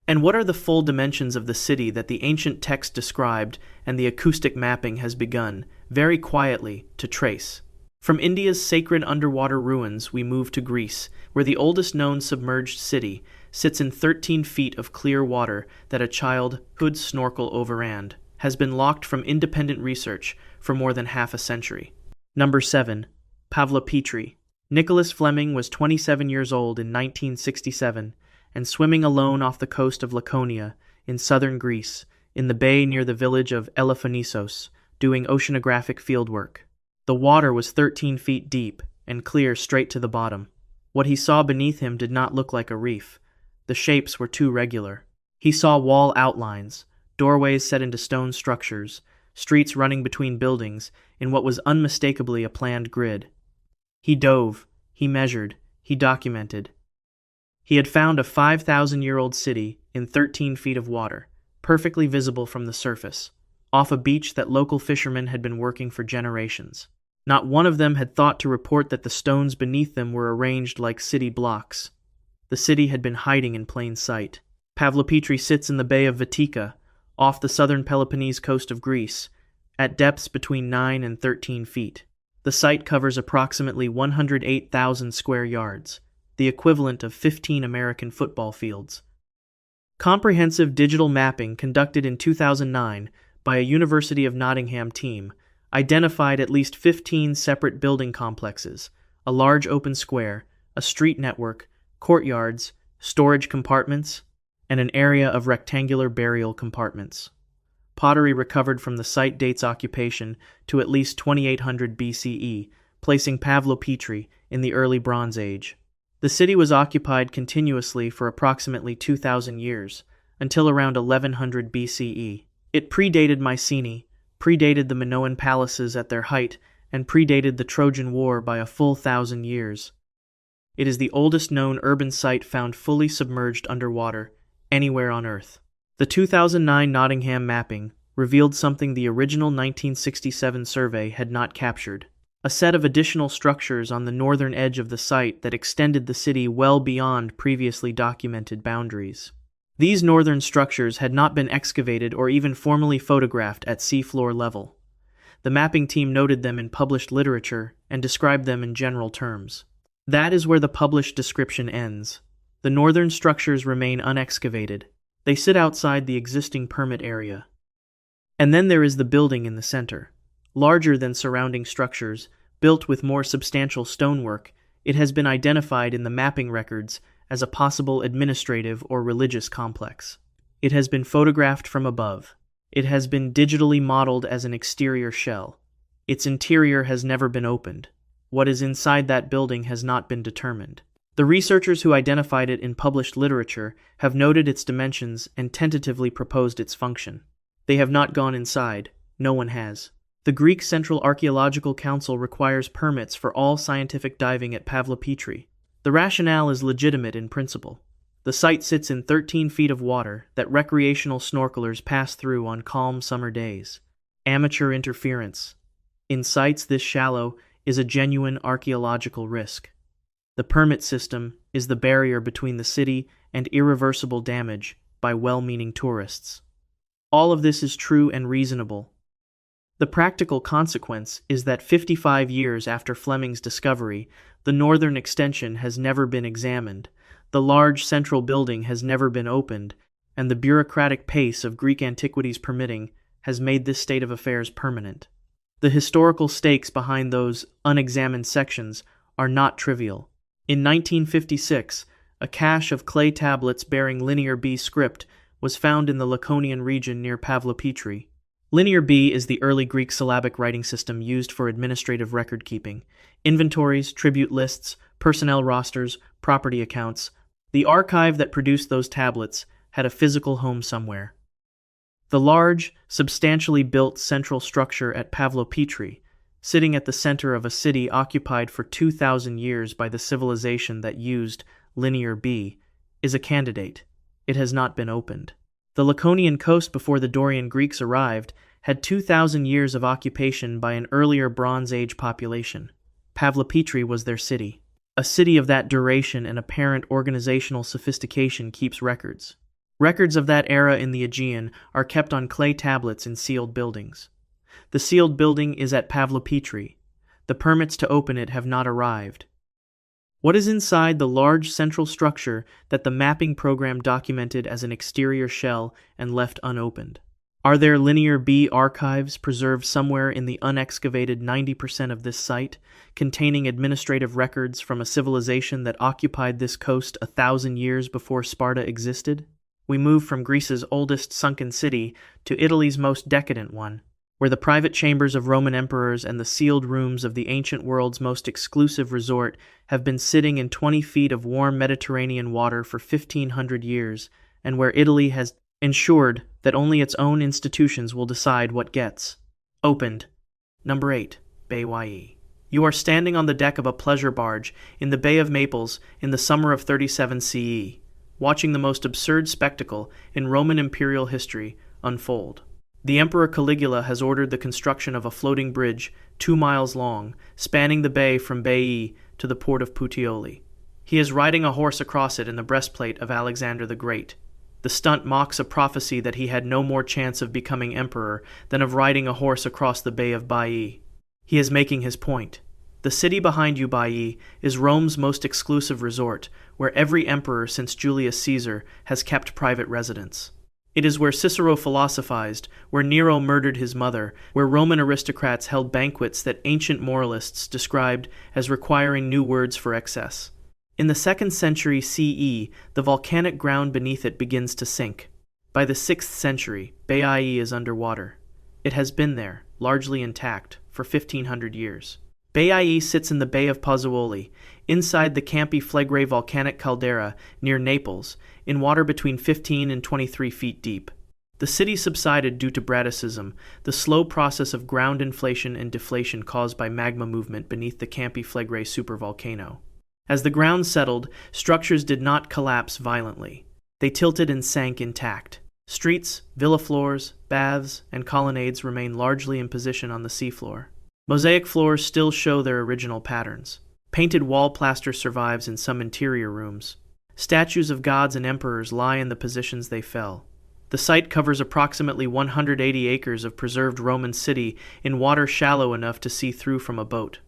And what are the full dimensions of the city that the ancient text described and the acoustic mapping has begun, very quietly, to trace? From India's sacred underwater ruins, we move to Greece, where the oldest known submerged city sits in 13 feet of clear water that a child could snorkel over and has been locked from independent research for more than half a century. Number 7. Pavlopetri. Nicholas Fleming was 27 years old in 1967 and swimming alone off the coast of Laconia in southern Greece, in the bay near the village of Elefonisos, doing oceanographic fieldwork. The water was 13 feet deep and clear straight to the bottom. What he saw beneath him did not look like a reef. The shapes were too regular. He saw wall outlines, doorways set into stone structures, streets running between buildings in what was unmistakably a planned grid. He dove, he measured, he documented. He had found a 5,000-year-old city in 13 feet of water, perfectly visible from the surface, off a beach that local fishermen had been working for generations. Not one of them had thought to report that the stones beneath them were arranged like city blocks. The city had been hiding in plain sight. Pavlopetri sits in the Bay of Vatika, off the southern Peloponnese coast of Greece, at depths between 9 and 13 feet. The site covers approximately 108,000 square yards, the equivalent of 15 American football fields. Comprehensive digital mapping conducted in 2009 by a University of Nottingham team identified at least 15 separate building complexes, a large open square, a street network, courtyards, storage compartments, and an area of rectangular burial compartments. Pottery recovered from the site dates occupation to at least 2800 BCE, placing Pavlopetri in the early Bronze Age. The city was occupied continuously for approximately 2,000 years, until around 1100 BCE. It predated Mycenae, predated the Minoan palaces at their height, and predated the Trojan War by a full 1,000 years. It is the oldest known urban site found fully submerged underwater anywhere on Earth. The 2009 Nottingham mapping revealed something the original 1967 survey had not captured: a set of additional structures on the northern edge of the site that extended the city well beyond previously documented boundaries. These northern structures had not been excavated or even formally photographed at seafloor level. The mapping team noted them in published literature and described them in general terms. That is where the published description ends. The northern structures remain unexcavated. They sit outside the existing permit area. And then there is the building in the center. Larger than surrounding structures, built with more substantial stonework, it has been identified in the mapping records as a possible administrative or religious complex. It has been photographed from above. It has been digitally modeled as an exterior shell. Its interior has never been opened. What is inside that building has not been determined. The researchers who identified it in published literature have noted its dimensions and tentatively proposed its function. They have not gone inside. No one has. The Greek Central Archaeological Council requires permits for all scientific diving at Pavlopetri. The rationale is legitimate in principle. The site sits in 13 feet of water that recreational snorkelers pass through on calm summer days. Amateur interference in sites this shallow is a genuine archaeological risk. The permit system is the barrier between the city and irreversible damage by well-meaning tourists. All of this is true and reasonable. The practical consequence is that 55 years after Fleming's discovery, the northern extension has never been examined, the large central building has never been opened, and the bureaucratic pace of Greek antiquities permitting has made this state of affairs permanent. The historical stakes behind those unexamined sections are not trivial. In 1956, a cache of clay tablets bearing Linear B script was found in the Laconian region near Pavlopetri. Linear B is the early Greek syllabic writing system used for administrative record-keeping, inventories, tribute lists, personnel rosters, property accounts. The archive that produced those tablets had a physical home somewhere. The large, substantially built central structure at Pavlopetri, sitting at the center of a city occupied for 2,000 years by the civilization that used Linear B, is a candidate. It has not been opened. The Laconian coast before the Dorian Greeks arrived had 2,000 years of occupation by an earlier Bronze Age population. Pavlopetri was their city. A city of that duration and apparent organizational sophistication keeps records. Records of that era in the Aegean are kept on clay tablets in sealed buildings. The sealed building is at Pavlopetri. The permits to open it have not arrived. What is inside the large central structure that the mapping program documented as an exterior shell and left unopened? Are there Linear B archives preserved somewhere in the unexcavated 90% of this site, containing administrative records from a civilization that occupied this coast 1,000 years before Sparta existed? We move from Greece's oldest sunken city to Italy's most decadent one, where the private chambers of Roman emperors and the sealed rooms of the ancient world's most exclusive resort have been sitting in 20 feet of warm Mediterranean water for 1,500 years, and where Italy has ensured that only its own institutions will decide what gets opened. Number 8. Baiae. You are standing on the deck of a pleasure barge in the Bay of Naples in the summer of 37 CE. watching the most absurd spectacle in Roman imperial history unfold. The Emperor Caligula has ordered the construction of a floating bridge 2 miles long, spanning the bay from Baiae to the port of Puteoli. He is riding a horse across it in the breastplate of Alexander the Great. The stunt mocks a prophecy that he had no more chance of becoming emperor than of riding a horse across the Bay of Baiae. He is making his point. The city behind you, Baiae, is Rome's most exclusive resort, where every emperor since Julius Caesar has kept private residence. It is where Cicero philosophized, where Nero murdered his mother, where Roman aristocrats held banquets that ancient moralists described as requiring new words for excess. In the 2nd century CE, the volcanic ground beneath it begins to sink. By the 6th century, Baiae is underwater. It has been there, largely intact, for 1,500 years. Baiae sits in the Bay of Pozzuoli, inside the Campi Flegrei volcanic caldera near Naples, in water between 15 and 23 feet deep. The city subsided due to bradysism, the slow process of ground inflation and deflation caused by magma movement beneath the Campi Flegrei supervolcano. As the ground settled, structures did not collapse violently. They tilted and sank intact. Streets, villa floors, baths, and colonnades remain largely in position on the seafloor. Mosaic floors still show their original patterns. Painted wall plaster survives in some interior rooms. Statues of gods and emperors lie in the positions they fell. The site covers approximately 180 acres of preserved Roman city in water shallow enough to see through from a boat.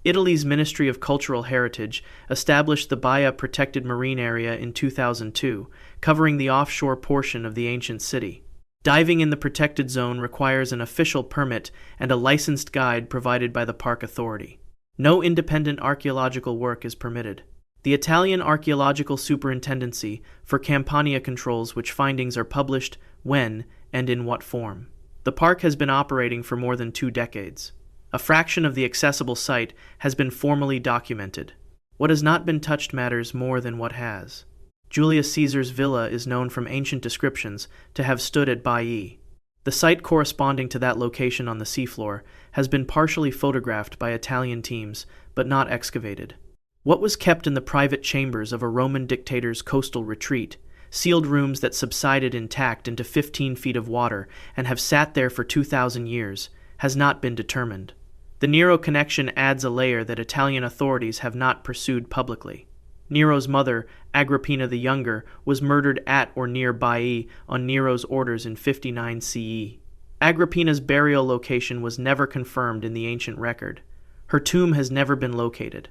Italy's Ministry of Cultural Heritage established the Baiae Protected Marine Area in 2002, covering the offshore portion of the ancient city. Diving in the protected zone requires an official permit and a licensed guide provided by the park authority. No independent archaeological work is permitted. The Italian Archaeological Superintendency for Campania controls which findings are published, when, and in what form. The park has been operating for more than 2 decades. A fraction of the accessible site has been formally documented. What has not been touched matters more than what has. Julius Caesar's villa is known from ancient descriptions to have stood at Baiae. The site corresponding to that location on the seafloor has been partially photographed by Italian teams, but not excavated. What was kept in the private chambers of a Roman dictator's coastal retreat, sealed rooms that subsided intact into 15 feet of water and have sat there for 2,000 years, has not been determined. The Nero connection adds a layer that Italian authorities have not pursued publicly. Nero's mother, Agrippina the Younger, was murdered at or near Baiae on Nero's orders in 59 CE. Agrippina's burial location was never confirmed in the ancient record. Her tomb has never been located.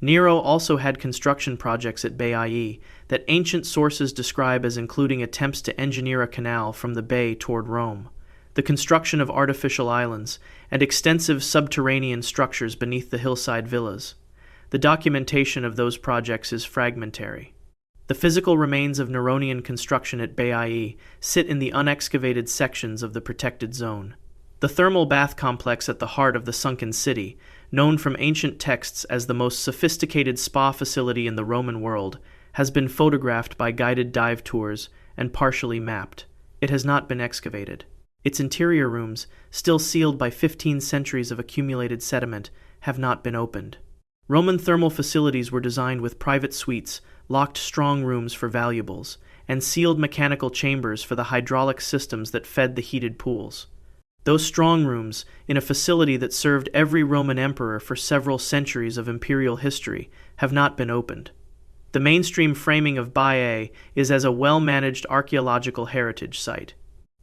Nero also had construction projects at Baiae that ancient sources describe as including attempts to engineer a canal from the bay toward Rome, the construction of artificial islands, and extensive subterranean structures beneath the hillside villas. The documentation of those projects is fragmentary. The physical remains of Neronian construction at Baiae sit in the unexcavated sections of the protected zone. The thermal bath complex at the heart of the sunken city, known from ancient texts as the most sophisticated spa facility in the Roman world, has been photographed by guided dive tours and partially mapped. It has not been excavated. Its interior rooms, still sealed by 15 centuries of accumulated sediment, have not been opened. Roman thermal facilities were designed with private suites, locked strong rooms for valuables, and sealed mechanical chambers for the hydraulic systems that fed the heated pools. Those strong rooms, in a facility that served every Roman emperor for several centuries of imperial history, have not been opened. The mainstream framing of Baiae is as a well-managed archaeological heritage site.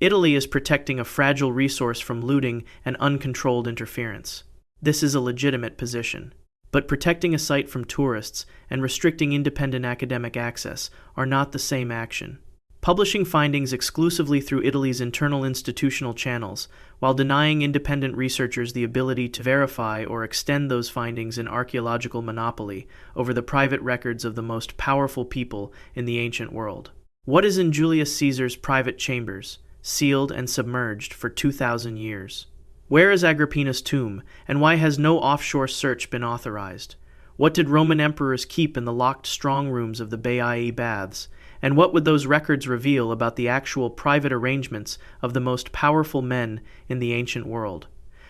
Italy is protecting a fragile resource from looting and uncontrolled interference. This is a legitimate position. But protecting a site from tourists and restricting independent academic access are not the same action. Publishing findings exclusively through Italy's internal institutional channels, while denying independent researchers the ability to verify or extend those findings in archaeological monopoly over the private records of the most powerful people in the ancient world. What is in Julius Caesar's private chambers, sealed and submerged for 2,000 years? Where is Agrippina's tomb, and why has no offshore search been authorized? What did Roman emperors keep in the locked strong rooms of the Baiae baths, and what would those records reveal about the actual private arrangements of the most powerful men in the ancient world?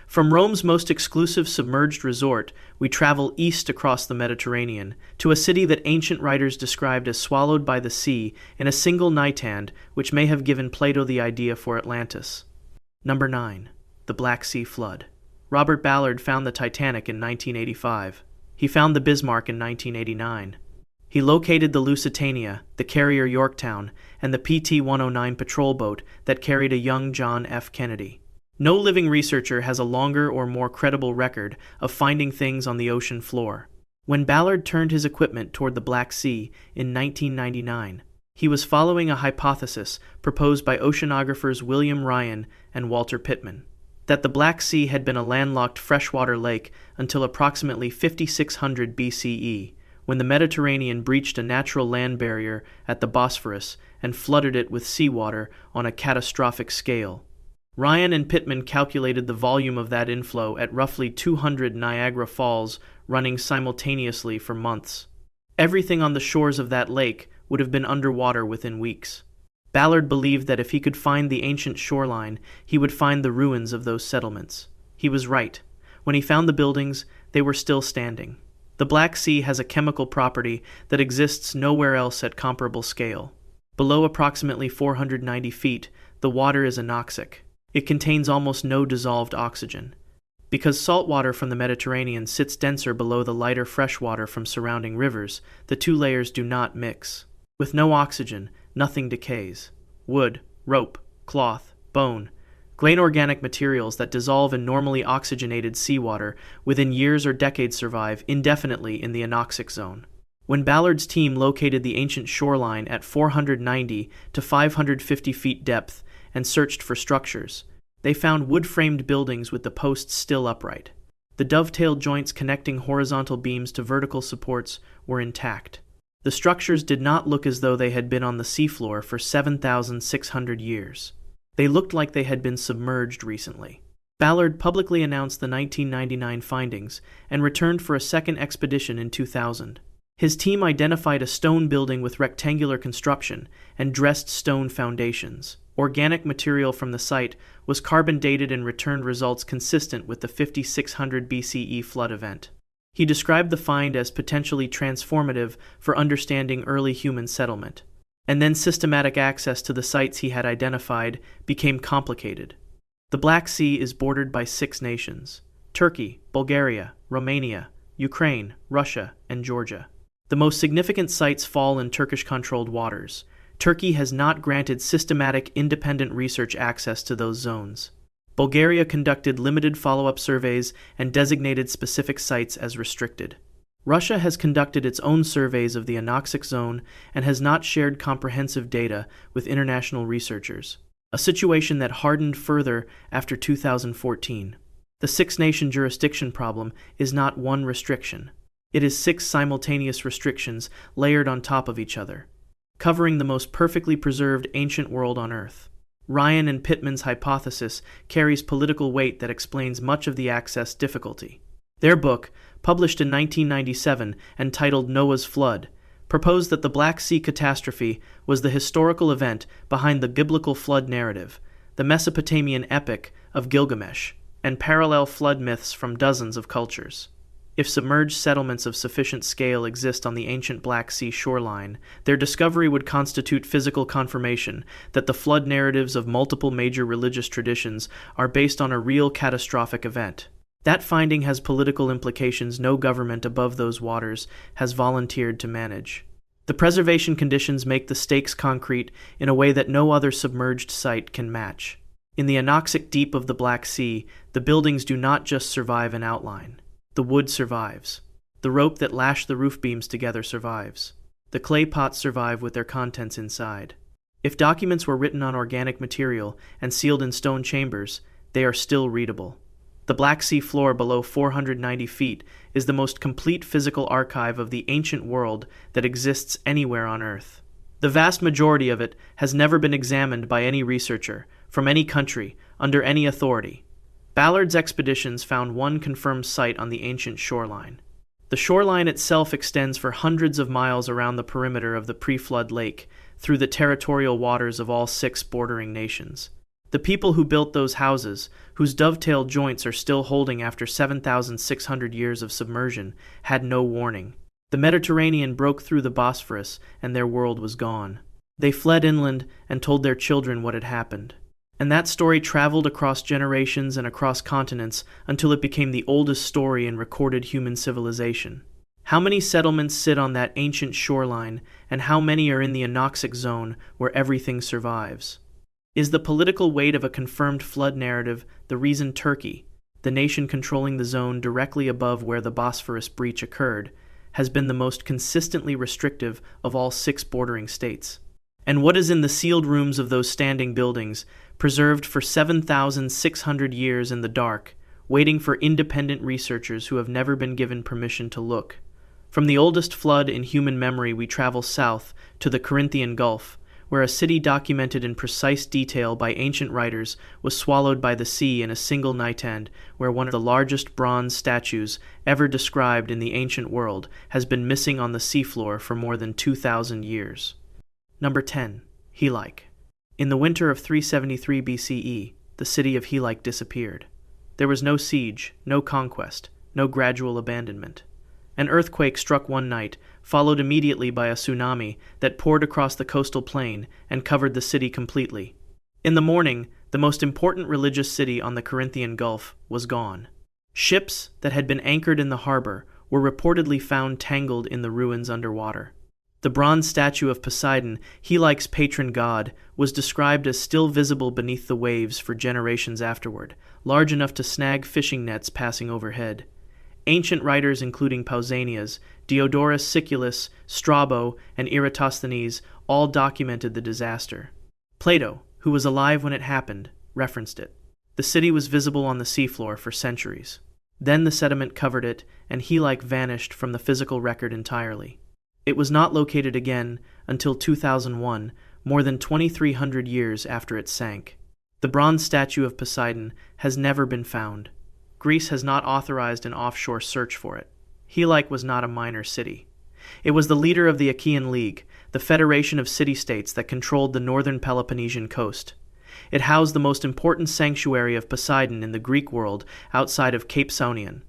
From Rome's most exclusive submerged resort, we travel east across the Mediterranean, to a city that ancient writers described as swallowed by the sea in a single nighthand, which may have given Plato the idea for Atlantis. Number 9. The Black Sea Flood. Robert Ballard found the Titanic in 1985. He found the Bismarck in 1989. He located the Lusitania, the carrier Yorktown, and the PT-109 patrol boat that carried a young John F. Kennedy. No living researcher has a longer or more credible record of finding things on the ocean floor. When Ballard turned his equipment toward the Black Sea in 1999, he was following a hypothesis proposed by oceanographers William Ryan and Walter Pittman, that the Black Sea had been a landlocked freshwater lake until approximately 5600 BCE, when the Mediterranean breached a natural land barrier at the Bosphorus and flooded it with seawater on a catastrophic scale. Ryan and Pittman calculated the volume of that inflow at roughly 200 Niagara Falls running simultaneously for months. Everything on the shores of that lake would have been underwater within weeks. Ballard believed that if he could find the ancient shoreline, he would find the ruins of those settlements. He was right. When he found the buildings, they were still standing. The Black Sea has a chemical property that exists nowhere else at comparable scale. Below approximately 490 feet, the water is anoxic. It contains almost no dissolved oxygen. Because salt water from the Mediterranean sits denser below the lighter fresh water from surrounding rivers, the two layers do not mix. With no oxygen, nothing decays. Wood, rope, cloth, bone, grain organic materials that dissolve in normally oxygenated seawater within years or decades survive indefinitely in the anoxic zone. When Ballard's team located the ancient shoreline at 490 to 550 feet depth and searched for structures, they found wood-framed buildings with the posts still upright. The dovetail joints connecting horizontal beams to vertical supports were intact. The structures did not look as though they had been on the seafloor for 7,600 years. They looked like they had been submerged recently. Ballard publicly announced the 1999 findings and returned for a second expedition in 2000. His team identified a stone building with rectangular construction and dressed stone foundations. Organic material from the site was carbon dated and returned results consistent with the 5600 BCE flood event. He described the find as potentially transformative for understanding early human settlement. And then systematic access to the sites he had identified became complicated. The Black Sea is bordered by 6 nations: Turkey, Bulgaria, Romania, Ukraine, Russia, and Georgia. The most significant sites fall in Turkish-controlled waters. Turkey has not granted systematic independent research access to those zones. Bulgaria conducted limited follow-up surveys and designated specific sites as restricted. Russia has conducted its own surveys of the anoxic zone and has not shared comprehensive data with international researchers, a situation that hardened further after 2014. The 6-nation jurisdiction problem is not one restriction. It is 6 simultaneous restrictions layered on top of each other, covering the most perfectly preserved ancient world on Earth. Ryan and Pittman's hypothesis carries political weight that explains much of the access difficulty. Their book, published in 1997 and titled Noah's Flood, proposed that the Black Sea catastrophe was the historical event behind the biblical flood narrative, the Mesopotamian epic of Gilgamesh, and parallel flood myths from dozens of cultures. If submerged settlements of sufficient scale exist on the ancient Black Sea shoreline, their discovery would constitute physical confirmation that the flood narratives of multiple major religious traditions are based on a real catastrophic event. That finding has political implications no government above those waters has volunteered to manage. The preservation conditions make the stakes concrete in a way that no other submerged site can match. In the anoxic deep of the Black Sea, the buildings do not just survive an outline. The wood survives. The rope that lashed the roof beams together survives. The clay pots survive with their contents inside. If documents were written on organic material and sealed in stone chambers, they are still readable. The Black Sea floor below 490 feet is the most complete physical archive of the ancient world that exists anywhere on Earth. The vast majority of it has never been examined by any researcher, from any country, under any authority. Ballard's expeditions found one confirmed site on the ancient shoreline. The shoreline itself extends for hundreds of miles around the perimeter of the pre-flood lake, through the territorial waters of all 6 bordering nations. The people who built those houses, whose dovetail joints are still holding after 7,600 years of submersion, had no warning. The Mediterranean broke through the Bosphorus, and their world was gone. They fled inland and told their children what had happened. And that story traveled across generations and across continents until it became the oldest story in recorded human civilization. How many settlements sit on that ancient shoreline, and how many are in the anoxic zone where everything survives? Is the political weight of a confirmed flood narrative the reason Turkey, the nation controlling the zone directly above where the Bosphorus breach occurred, has been the most consistently restrictive of all 6 bordering states? And what is in the sealed rooms of those standing buildings, preserved for 7,600 years in the dark, waiting for independent researchers who have never been given permission to look? From the oldest flood in human memory, we travel south to the Corinthian Gulf, where a city documented in precise detail by ancient writers was swallowed by the sea in a single night, and where one of the largest bronze statues ever described in the ancient world has been missing on the seafloor for more than 2,000 years. Number 10. Helike. In the winter of 373 BCE, the city of Helike disappeared. There was no siege, no conquest, no gradual abandonment. An earthquake struck one night, followed immediately by a tsunami that poured across the coastal plain and covered the city completely. In the morning, the most important religious city on the Corinthian Gulf was gone. Ships that had been anchored in the harbor were reportedly found tangled in the ruins underwater. The bronze statue of Poseidon, Helike's patron god, was described as still visible beneath the waves for generations afterward, large enough to snag fishing nets passing overhead. Ancient writers including Pausanias, Diodorus Siculus, Strabo, and Eratosthenes all documented the disaster. Plato, who was alive when it happened, referenced it. The city was visible on the seafloor for centuries. Then the sediment covered it, and Helike vanished from the physical record entirely. It was not located again until 2001, more than 2,300 years after it sank. The bronze statue of Poseidon has never been found. Greece has not authorized an offshore search for it. Helike was not a minor city. It was the leader of the Achaean League, the federation of city-states that controlled the northern Peloponnesian coast. It housed the most important sanctuary of Poseidon in the Greek world outside of Cape Saunion.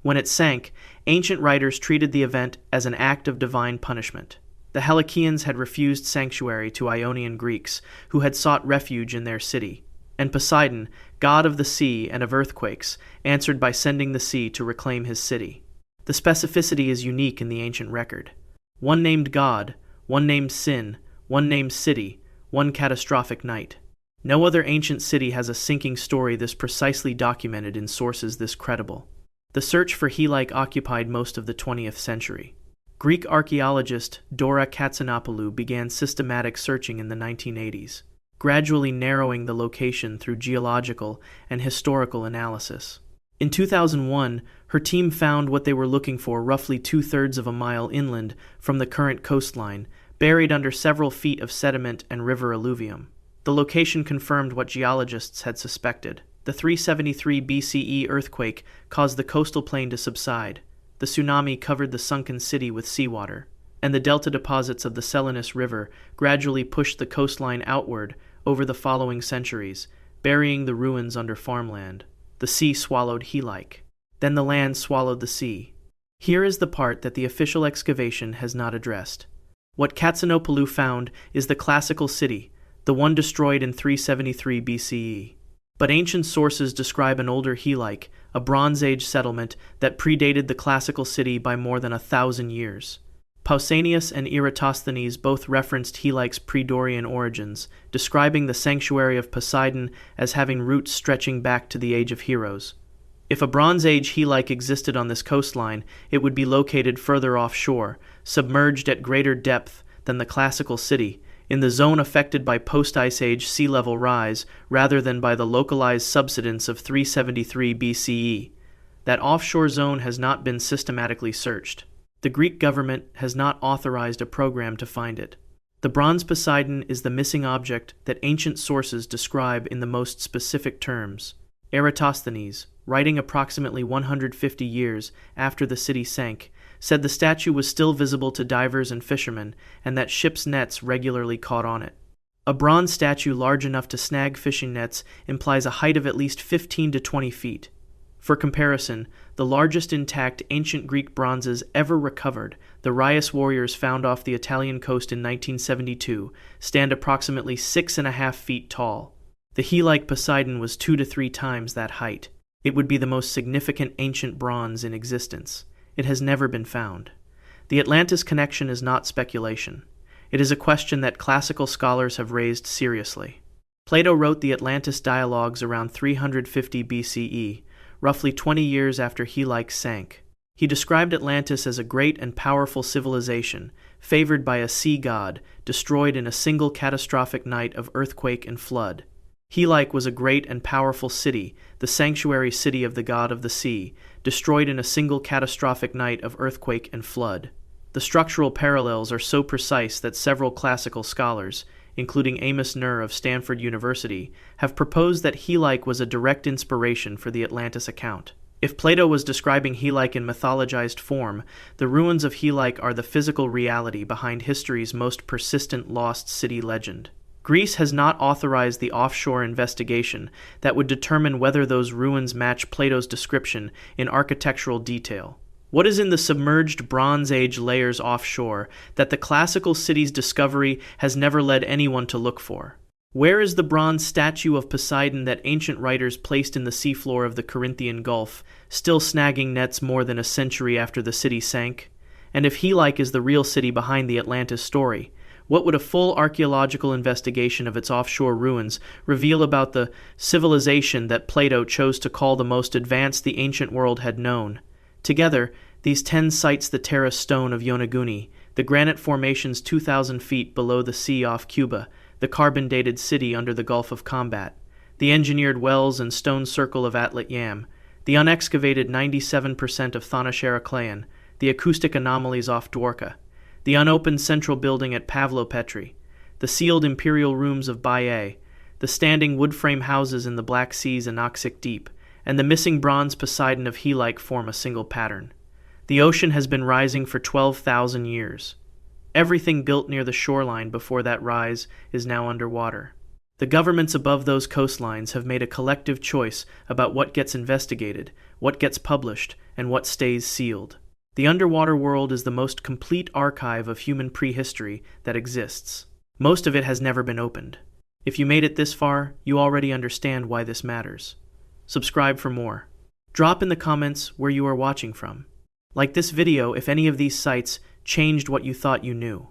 When it sank, ancient writers treated the event as an act of divine punishment. The Helikians had refused sanctuary to Ionian Greeks, who had sought refuge in their city. And Poseidon, god of the sea and of earthquakes, answered by sending the sea to reclaim his city. The specificity is unique in the ancient record. One named God, one named sin, one named city, one catastrophic night. No other ancient city has a sinking story this precisely documented in sources this credible. The search for Helike occupied most of the 20th century. Greek archaeologist Dora Katsinopoulou began systematic searching in the 1980s, gradually narrowing the location through geological and historical analysis. In 2001, her team found what they were looking for roughly 2/3 of a mile inland from the current coastline, buried under several feet of sediment and river alluvium. The location confirmed what geologists had suspected. The 373 BCE earthquake caused the coastal plain to subside. The tsunami covered the sunken city with seawater, and the delta deposits of the Selinus River gradually pushed the coastline outward over the following centuries, burying the ruins under farmland. The sea swallowed Helike. Then the land swallowed the sea. Here is the part that the official excavation has not addressed. What Katsinopoulou found is the classical city, the one destroyed in 373 BCE. But ancient sources describe an older Helike, a Bronze Age settlement that predated the classical city by more than 1,000 years. Pausanias and Eratosthenes both referenced Helike's pre-Dorian origins, describing the sanctuary of Poseidon as having roots stretching back to the Age of Heroes. If a Bronze Age Helike existed on this coastline, it would be located further offshore, submerged at greater depth than the classical city, in the zone affected by post-Ice Age sea level rise rather than by the localized subsidence of 373 BCE. That offshore zone has not been systematically searched. The Greek government has not authorized a program to find it. The bronze Poseidon is the missing object that ancient sources describe in the most specific terms. Eratosthenes, writing approximately 150 years after the city sank, said the statue was still visible to divers and fishermen, and that ships' nets regularly caught on it. A bronze statue large enough to snag fishing nets implies a height of at least 15 to 20 feet. For comparison, the largest intact ancient Greek bronzes ever recovered, the Raius warriors found off the Italian coast in 1972, stand approximately 6.5 feet tall. The Helike Poseidon was 2 to 3 times that height. It would be the most significant ancient bronze in existence. It has never been found. The Atlantis connection is not speculation. It is a question that classical scholars have raised seriously. Plato wrote the Atlantis dialogues around 350 BCE, roughly 20 years after Helike sank. He described Atlantis as a great and powerful civilization, favored by a sea god, destroyed in a single catastrophic night of earthquake and flood. Helike was a great and powerful city, the sanctuary city of the god of the sea, destroyed in a single catastrophic night of earthquake and flood. The structural parallels are so precise that several classical scholars, including Amos Nur of Stanford University, have proposed that Helike was a direct inspiration for the Atlantis account. If Plato was describing Helike in mythologized form, the ruins of Helike are the physical reality behind history's most persistent lost city legend. Greece has not authorized the offshore investigation that would determine whether those ruins match Plato's description in architectural detail. What is in the submerged Bronze Age layers offshore that the classical city's discovery has never led anyone to look for? Where is the bronze statue of Poseidon that ancient writers placed in the seafloor of the Corinthian Gulf, still snagging nets more than a century after the city sank? And if Helike is the real city behind the Atlantis story, what would a full archaeological investigation of its offshore ruins reveal about the civilization that Plato chose to call the most advanced the ancient world had known? Together, these 10 sites, the terrace stone of Yonaguni, the granite formations 2,000 feet below the sea off Cuba, the carbon-dated city under the Gulf of Khambhat, the engineered wells and stone circle of Atlit Yam, the unexcavated 97% of Thonis-Heracleion, the acoustic anomalies off Dwarka, the unopened central building at Pavlopetri, the sealed imperial rooms of Baiae, the standing wood-frame houses in the Black Sea's anoxic deep, and the missing bronze Poseidon of Helike form a single pattern. The ocean has been rising for 12,000 years. Everything built near the shoreline before that rise is now underwater. The governments above those coastlines have made a collective choice about what gets investigated, what gets published, and what stays sealed. The underwater world is the most complete archive of human prehistory that exists. Most of it has never been opened. If you made it this far, you already understand why this matters. Subscribe for more. Drop in the comments where you are watching from. Like this video if any of these sites changed what you thought you knew.